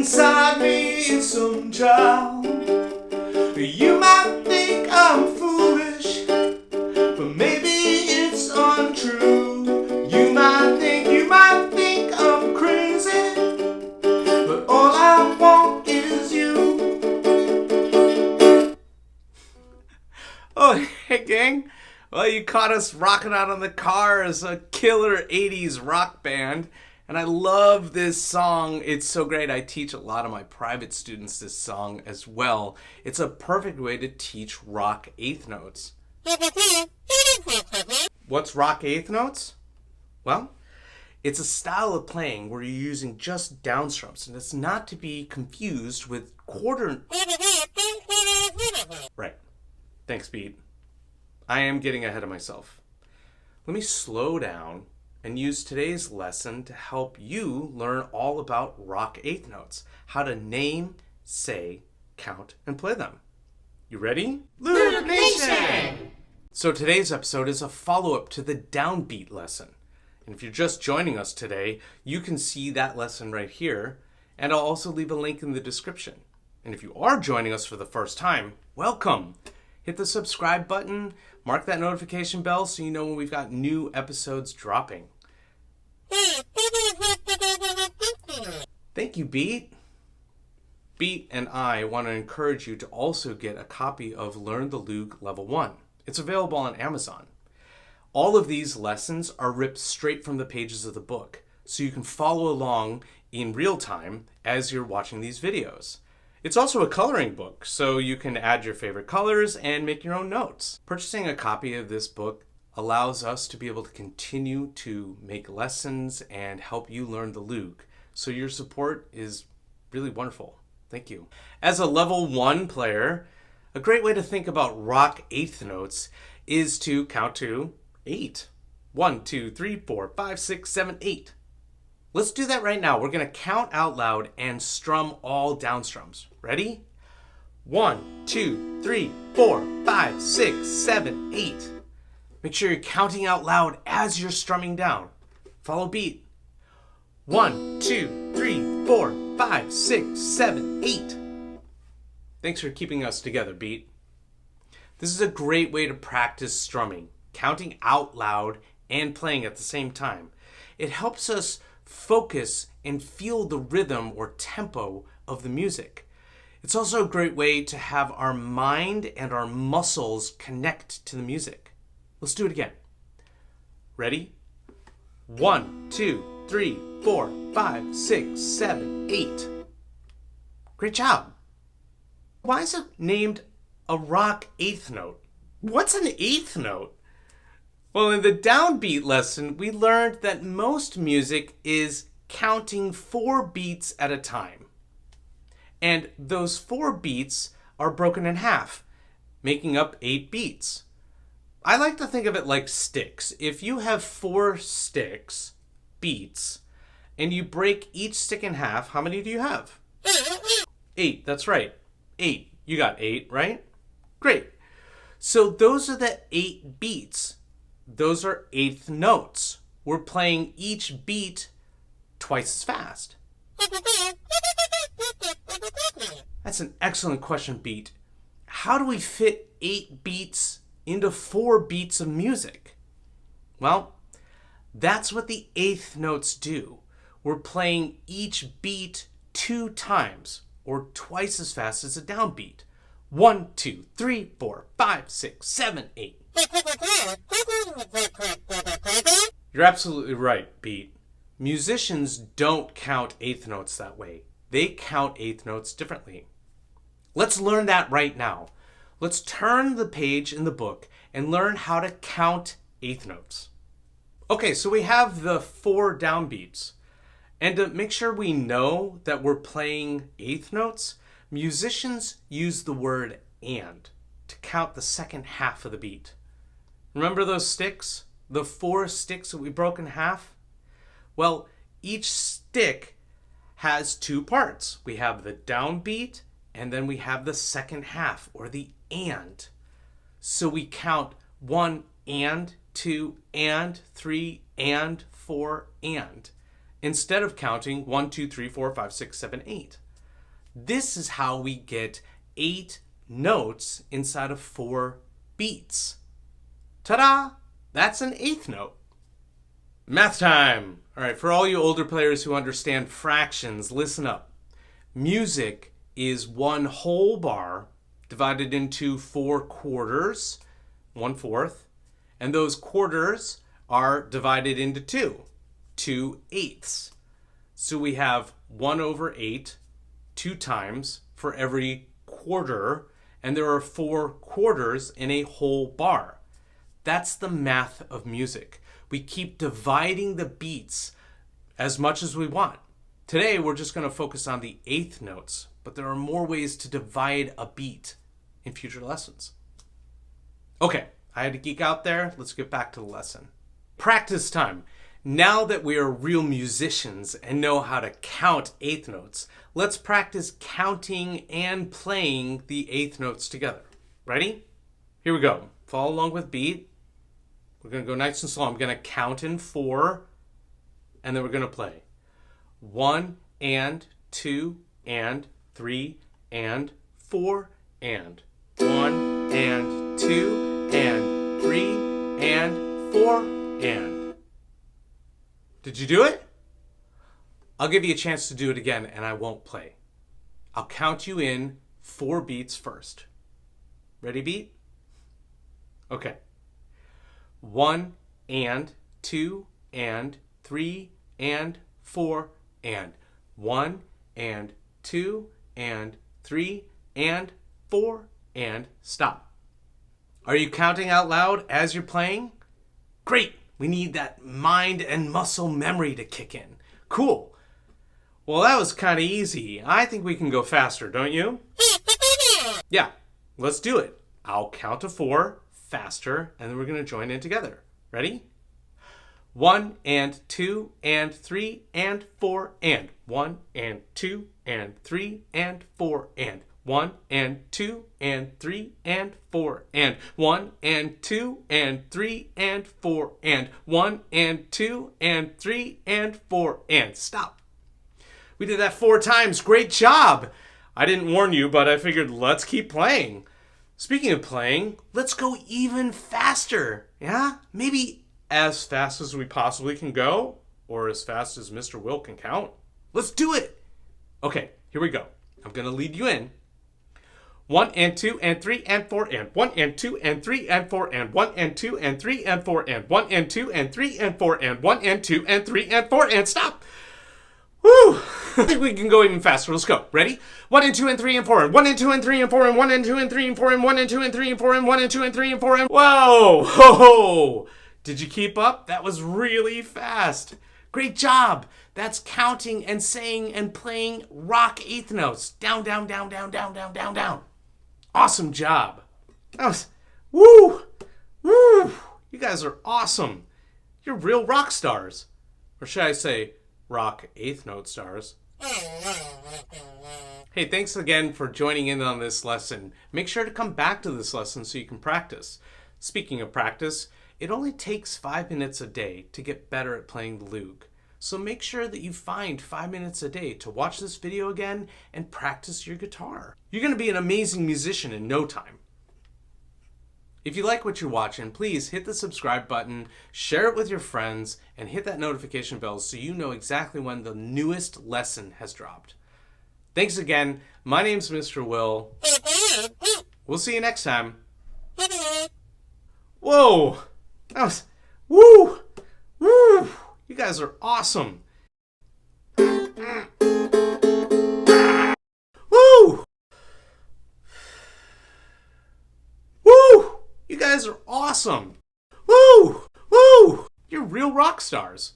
inside me is some child. You might think I'm foolish, but maybe it's untrue. You might think I'm crazy, but all I want is you. Oh, hey gang. Well, you caught us rocking out on the car as a killer 80s rock band. And I love this song. It's so great. I teach a lot of my private students this song as well. It's a perfect way to teach rock eighth notes. What's rock eighth notes? Well, it's a style of playing where you're using just downstrums, and it's not to be confused with quarter... Right. Thanks, Beat. I am getting ahead of myself. Let me slow down and use today's lesson to help you learn all about rock eighth notes, how to name, say, count, and play them. You ready? Loog Nation! So today's episode is a follow-up to the Downbeat lesson. And if you're just joining us today, you can see that lesson right here, and I'll also leave a link in the description. And if you are joining us for the first time, welcome! Hit the subscribe button, mark that notification bell so you know when we've got new episodes dropping. Thank you, Beat. Beat and I want to encourage you to also get a copy of Learn the Loog Level 1. It's available on Amazon. All of these lessons are ripped straight from the pages of the book, so you can follow along in real time as you're watching these videos. It's also a coloring book, so you can add your favorite colors and make your own notes. Purchasing a copy of this book allows us to be able to continue to make lessons and help you learn the Loog. So your support is really wonderful. Thank you. As a level 1 player, a great way to think about rock eighth notes is to count to 8. 1, 2, 3, 4, 5, 6, 7, 8. Let's do that right now. We're going to count out loud and strum all downstrums. Ready? 1, 2, 3, 4, 5, 6, 7, 8. Make sure you're counting out loud as you're strumming down. Follow Beat. 1, 2, 3, 4, 5, 6, 7, 8. Thanks for keeping us together, Beat. This is a great way to practice strumming, counting out loud and playing at the same time. It helps us focus and feel the rhythm or tempo of the music. It's also a great way to have our mind and our muscles connect to the music. Let's do it again. Ready? 1, 2, 3, 4, 5, 6, 7, 8. Great job. Why is it named a rock eighth note? What's an eighth note? Well, in the Downbeat lesson, we learned that most music is counting 4 beats at a time. And those 4 beats are broken in half, making up 8 beats. I like to think of it like sticks. If you have 4 sticks, beats, and you break each stick in half, how many do you have? 8, that's right. 8. You got 8, right? Great. So those are the 8 beats. Those are eighth notes. We're playing each beat twice as fast. That's an excellent question, Beat. How do we fit 8 beats into 4 beats of music? Well, that's what the eighth notes do. We're playing each beat 2 times, or twice as fast as a downbeat. 1, 2, 3, 4, 5, 6, 7, 8. You're absolutely right, Beat. Musicians don't count eighth notes that way. They count eighth notes differently. Let's learn that right now. Let's turn the page in the book and learn how to count eighth notes. Okay, so we have the 4 downbeats. And to make sure we know that we're playing eighth notes, musicians use the word and to count the second half of the beat. Remember those sticks? The 4 sticks that we broke in half? Well, each stick has 2 parts. We have the downbeat, and then we have the second half, or the and. So we count 1 and, 2 and, 3 and, 4 and, instead of counting 1, 2, 3, 4, 5, 6, 7, 8. This is how we get 8 notes inside of 4 beats. Ta-da! That's an 8th note. Math time! All right, for all you older players who understand fractions, listen up. Music is one whole bar divided into 4 quarters, 1/4, and those quarters are divided into 2 eighths. So we have 1/8, 2 times for every quarter, and there are 4 quarters in a whole bar. That's the math of music. We keep dividing the beats as much as we want. Today, we're just going to focus on the 8th notes, but there are more ways to divide a beat in future lessons. Okay, I had to geek out there. Let's get back to the lesson. Practice time. Now that we are real musicians and know how to count 8th notes, let's practice counting and playing the 8th notes together. Ready? Here we go. Follow along with beat. We're going to go nice and slow. I'm going to count in 4, and then we're going to play. 1 and 2 and 3 and 4 and 1 and 2 and 3 and 4 and. Did you do it? I'll give you a chance to do it again, and I won't play. I'll count you in 4 beats first. Ready, beat? Okay. 1 and 2 and 3 and 4 and 1 and 2 and 3 and 4 and stop. Are you counting out loud as you're playing? Great! We need that mind and muscle memory to kick in. Cool. Well, that was kind of easy. I think we can go faster, don't you? Yeah, let's do it. I'll count to 4 faster, and then we're going to join in together. Ready? 1 and 2 and 3 and 4 and 1 and 2 and 3 and 4 and 1 and 2 and 3 and 4 and 1 and 2 and 3 and 4 and 1 and 2 and 3 and 4 and stop. We did that 4 times. Great job. I didn't warn you, but I figured let's keep playing. Speaking of playing, let's go even faster. Yeah? Maybe as fast as we possibly can go, or as fast as Mr. Will can count. Let's do it. Okay, here we go. I'm going to lead you in. 1 and 2 and 3 and 4 and 1 and 2 and 3 and 4 and 1 and 2 and 3 and 4 and 1 and 2 and 3 and 4 and 1 and 2 and 3 and 4 and stop. Woo! I think we can go even faster. Let's go. Ready? 1 and 2 and 3 and 4 and 1 and 2 and 3 and 4 and 1 and 2 and 3 and 4 and 1 and 2 and 3 and 4 and 1 and 2 and 3 and 4 and whoa! Ho ho! Did you keep up? That was really fast. Great job. That's counting and saying and playing rock 8th notes. Down, down, down, down, down, down, down, down. Awesome job. That was, woo! Woo! You guys are awesome. You're real rock stars. Or should I say, rock 8th note stars. Hey, thanks again for joining in on this lesson. Make sure to come back to this lesson so you can practice. Speaking of practice, it only takes 5 minutes a day to get better at playing the Loog. So make sure that you find 5 minutes a day to watch this video again and practice your guitar. You're going to be an amazing musician in no time. If you like what you're watching, please hit the subscribe button, share it with your friends, and hit that notification bell so you know exactly when the newest lesson has dropped. Thanks again. My name's Mr. Will. We'll see you next time. Whoa! That was... Woo! Woo! You guys are awesome. Woo! Woo! You guys are awesome. Woo! Woo! You're real rock stars.